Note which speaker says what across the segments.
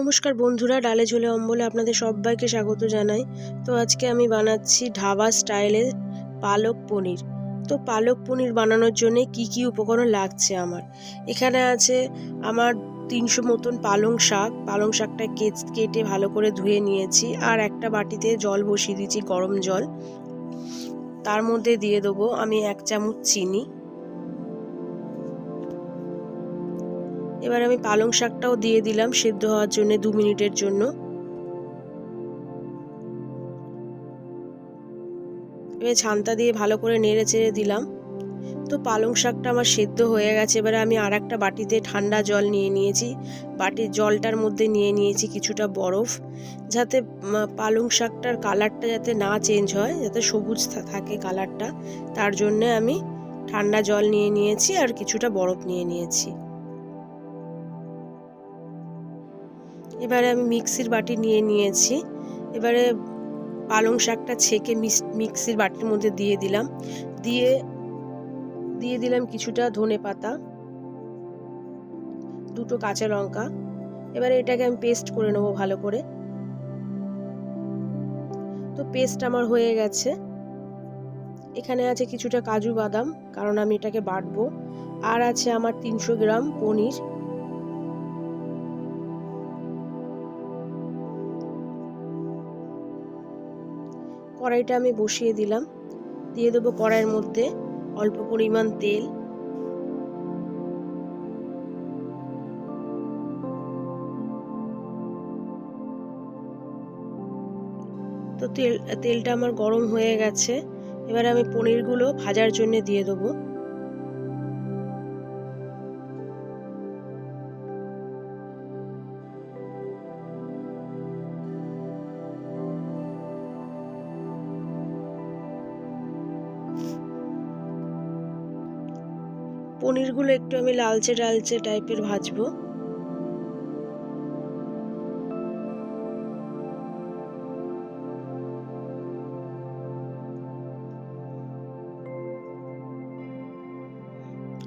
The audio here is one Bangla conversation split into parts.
Speaker 1: নমস্কার বন্ধুরা, ডালে ঝোলে অম্বলে আপনাদের সবাইকে স্বাগত জানাই। তো আজকে আমি বানাচ্ছি ধাবা স্টাইলে পালক পনির। তো পালক পনির বানানোর জন্য কি কি উপকরণ লাগছে আমার এখানে আছে। আমার 300 মতন পালং শাকটা কেটে ভালো করে ধুয়ে নিয়েছি। আর একটা বাটিতে জল বসিয়ে দিয়েছি, গরম জল। তার মধ্যে দিয়ে দেবো আমি 1 চামচ চিনি। এবার আমি পালং শাকটাও দিয়ে দিলাম সেদ্ধ হওয়ার জন্য 2 মিনিটের জন্য। এবার ছান্তা দিয়ে ভালো করে নেড়ে চেড়ে দিলাম। তো পালং শাকটা আমার সেদ্ধ হয়ে গেছে। এবারে আমি আর একটা বাটিতে ঠান্ডা জল নিয়ে নিয়েছি। বাটির জলটার মধ্যে নিয়ে নিয়েছি কিছুটা বরফ, যাতে পালং শাকটার কালারটা যাতে না চেঞ্জ হয়, যাতে সবুজ থাকে কালারটা, তার জন্য আমি ঠান্ডা জল নিয়ে নিয়েছি আর কিছুটা বরফ নিয়ে নিয়েছি। এবারে আমি মিক্সির বাটি নিয়ে নিয়েছি। এবারে পালং শাকটা ছেঁকে মিক্সির বাটির মধ্যে দিয়ে দিলাম। দিয়ে দিলাম কিছুটা ধনেপাতা, 2টো কাঁচা লঙ্কা। এবারে এটাকে আমি পেস্ট করে নেবো ভালো করে। তো পেস্ট আমার হয়ে গেছে। এখানে আছে কিছুটা কাজু বাদাম, কারণ আমি এটাকে বাটবো। আর আছে আমার 300 গ্রাম পনির। কড়াইটা আমি বসিয়ে দিলাম। দিয়ে দেবো কড়াইয়ের মধ্যে অল্প পরিমাণ তেল। তো তেলটা আমার গরম হয়ে গেছে। এবারে আমি পনিরগুলো ভাজার জন্য দিয়ে দেবো। পনিরগুলো একটু আমি লালচে লালচে টাইপের ভাজবো।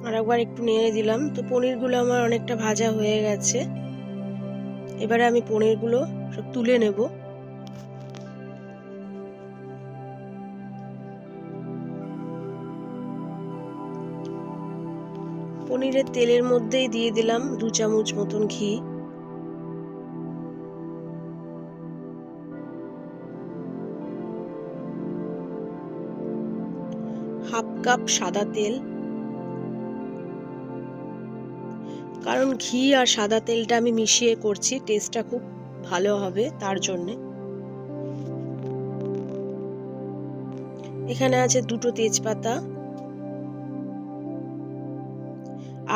Speaker 1: আর একবার একটু নেড়ে দিলাম। তো পনিরগুলো আমার অনেকটা ভাজা হয়ে গেছে। এবারে আমি পনিরগুলো সব তুলে নেব। পনিরের তেলের মধ্যেই দিয়ে দিলাম 2 চামচ মতন ঘি। হাফ কাপ সাদা তেল, কারণ ঘি আর সাদা তেলটা আমি মিশিয়ে করছি, টেস্টটা খুব ভালো হবে তার জন্য। এখানে আছে 2টো তেজপাতা,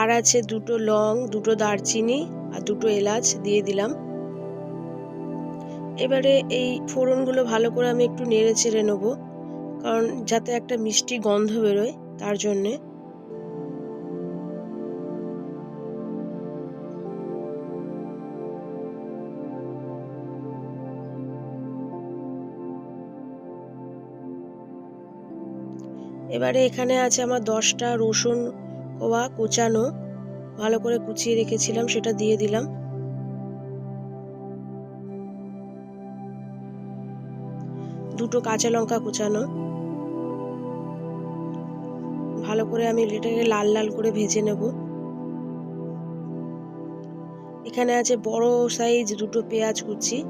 Speaker 1: আর আছে 2টো লং, 2টো দারচিনি আর 2টো এলাচ দিয়ে দিলাম। এবারে এই ফোড়নগুলো ভালো করে আমি একটু নেড়ে চেড়ে নেবো, কারণ যাতে একটা মিষ্টি গন্ধ বেরোয় তার জন্যে। এবারে এখানে আছে আমার 10টা রসুন কোয়া কোচানো, ভালো করে কুচিয়ে রেখেছিলাম, সেটা দিয়ে দিলাম। দুটো কাঁচা লঙ্কা কোচানো। ভালো করে আমি এটাকে লাল লাল করে ভেজে নেব। এখানে আছে বড় সাইজ 2টো পেঁয়াজ কুচি।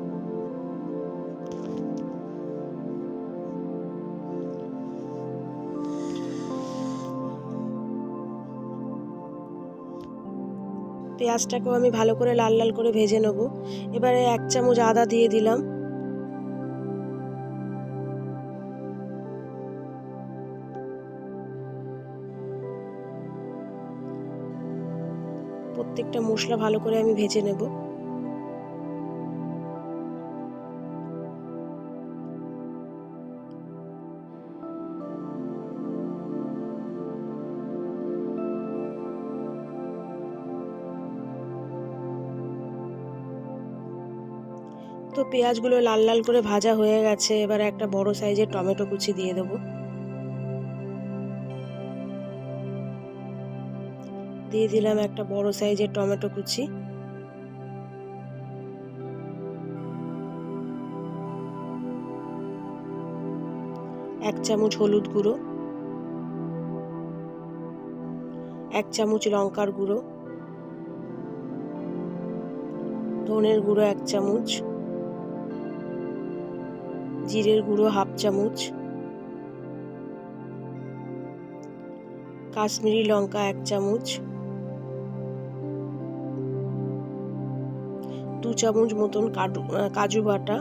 Speaker 1: পেঁয়াজটাকেও আমি ভালো করে লাল লাল করে ভেজে নেব। এবারে 1 চামচ আদা দিয়ে দিলাম। প্রত্যেকটা মশলা ভালো করে আমি ভেজে নেব। তো পেঁয়াজগুলো লাল লাল করে ভাজা হয়ে গেছে। এবার একটা বড় সাইজের টমেটো কুচি দিয়ে দেবো। দিয়ে দিলাম একটা বড় সাইজের টমেটো কুচি। 1 চামচ হলুদ গুঁড়ো, 1 চামচ লঙ্কার গুঁড়ো, ধনের গুঁড়ো 1 চামচ, জিরের গুঁড়ো 1/2 চামচ, কাশ্মীরি লঙ্কা 1 চামচ, 2 চামচ মতন কাজু বাটা,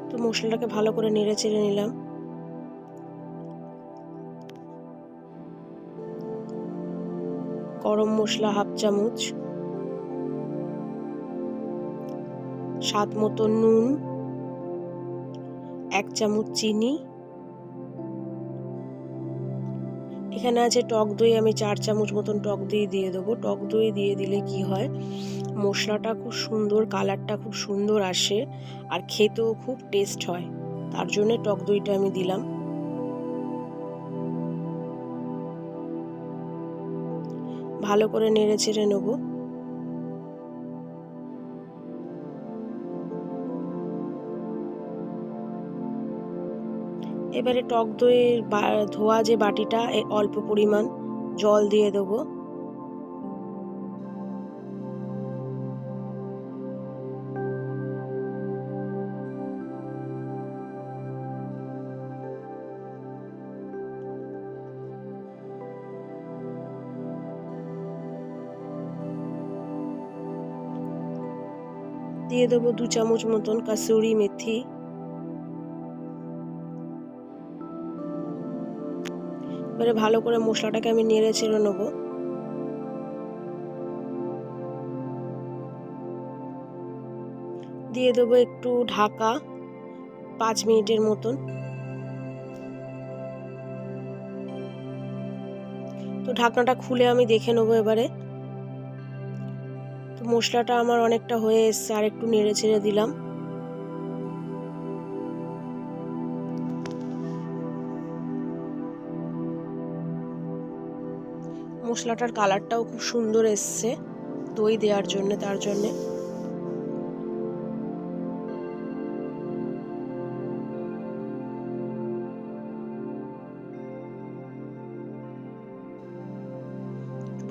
Speaker 1: তো মশলাটাকে ভালো করে নেড়ে চেড়ে নিলাম। গরম মশলা 1/2 চামচ, স্বাদ মতো নুন, 1 চামচ চিনি, এখানে আছে টক দই, আমি 4 চামচ মতন টক দই দিয়ে দেবো। টক দই দিয়ে দিলে কি হয়, মশলাটা খুব সুন্দর, কালারটা খুব সুন্দর আসে আর খেতেও খুব টেস্ট হয়, তার জন্য টক দইটা আমি দিলাম। ভালো করে নেড়ে চেড়ে নেবো। এবারে টক দইয়ের ধোয়া যে বাটিটা, অল্প পরিমাণ জল দিয়ে দেবো। দিয়ে দেবো 2 চামচ মতন কাসুরি মেথি, এবারে ভালো করে মশলাটাকে আমি নেড়ে চেড়ে নেবো। দিয়ে দেবো একটু ঢাকা 5 মিনিটের মতন। তো ঢাকনাটা খুলে আমি দেখে নেবো এবারে। তো মশলাটা আমার অনেকটা হয়ে এসছে, আর একটু নেড়ে ছেড়ে দিলাম। মশলাটার কালারটাও খুব সুন্দর এসছে দই দেওয়ার জন্য, তার জন্যে।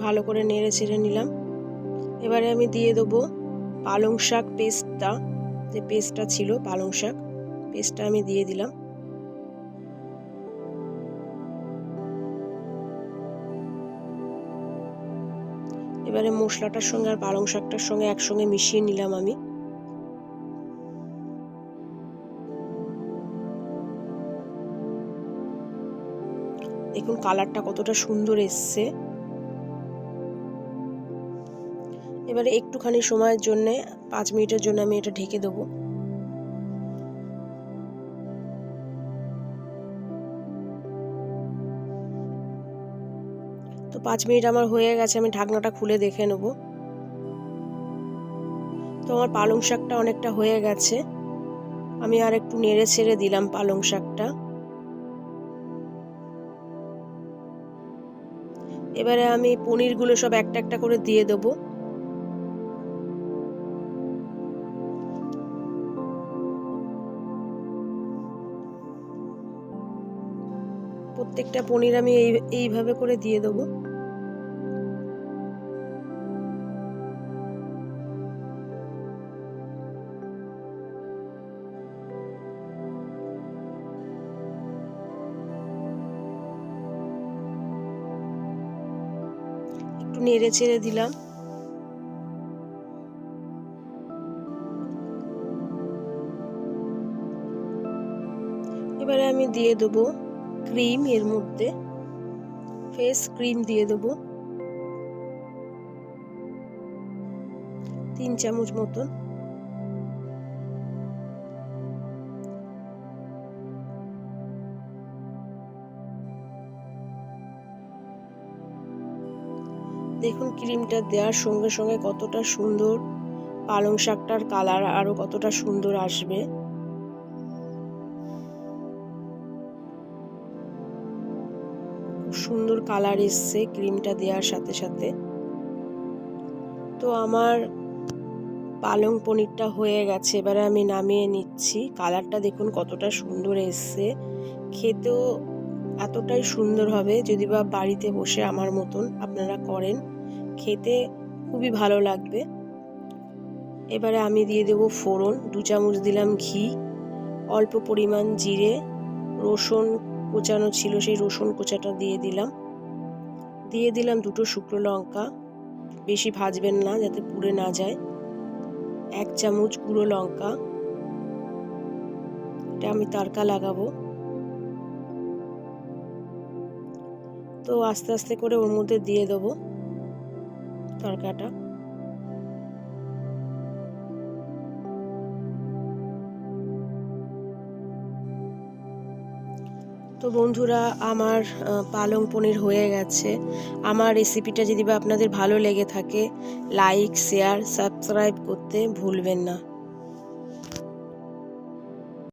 Speaker 1: ভালো করে নেড়ে ছেড়ে নিলাম। এবারে আমি দিয়ে দেবো পালং শাক পেস্টটা, যে পেস্টটা ছিল পালং শাক পেস্টটা আমি দিয়ে দিলাম। এবারে মশলাটার সঙ্গে আর পালং শাকটার সঙ্গে একসঙ্গে মিশিয়ে নিলাম আমি। দেখুন কালারটা কতটা সুন্দর এসছে। এবারে একটুখানি সময়ের জন্য 5 মিনিটের জন্য আমি এটা ঢেকে দেবো। তো 5 মিনিট আমার হয়ে গেছে, আমি ঢাকনাটা খুলে দেখে নেব। তো আমার পালং শাকটা অনেকটা হয়ে গেছে, আমি আর একটু নেড়ে ছেড়ে দিলাম পালং শাকটা। এবারে আমি পনিরগুলো সব একটা একটা করে দিয়ে দেবো। প্রত্যেকটা পনির আমি এইভাবে করে দিয়ে দেবো। একটু নেড়ে ছেড়ে দিলাম। এবারে আমি দিয়ে দেবো ক্রিম, এর মধ্যে ফ্রেশ ক্রিম দিয়ে দেবো 3 চামচ মতন। দেখুন ক্রিমটা দেওয়ার সঙ্গে সঙ্গে কতটা সুন্দর পালং শাকটার কালার আরো কতটা সুন্দর আসবে। খুব সুন্দর কালার এসছে ক্রিমটা দেওয়ার সাথে সাথে। তো আমার পালং পনিরটা হয়ে গেছে, এবারে আমি নামিয়ে নিচ্ছি। কালারটা দেখুন কতটা সুন্দর এসছে, খেতেও এতটাই সুন্দর হবে। যদি বা বাড়িতে বসে আমার মতন আপনারা করেন, খেতে খুবই ভালো লাগবে। এবারে আমি দিয়ে দেব ফোড়ন, 2 চামচ দিলাম ঘি, অল্প পরিমাণ জিরে, রসুন কোচানো ছিল সেই রসুন কোচাটা দিয়ে দিলাম 2টো শুকনো লঙ্কা, বেশি ভাজবেন না যাতে পুড়ে না যায়। 1 চামচ গুঁড়ো লঙ্কা, এটা আমি তড়কা লাগাবো। তো আস্তে আস্তে করে ওর মধ্যে দিয়ে দেবো তড়কাটা। তো বন্ধুরা, আমার পালং পনির হয়ে গেছে। আমার রেসিপিটা যদি বা আপনাদের ভালো লেগে থাকে, লাইক, শেয়ার, সাবস্ক্রাইব করতে ভুলবেন না।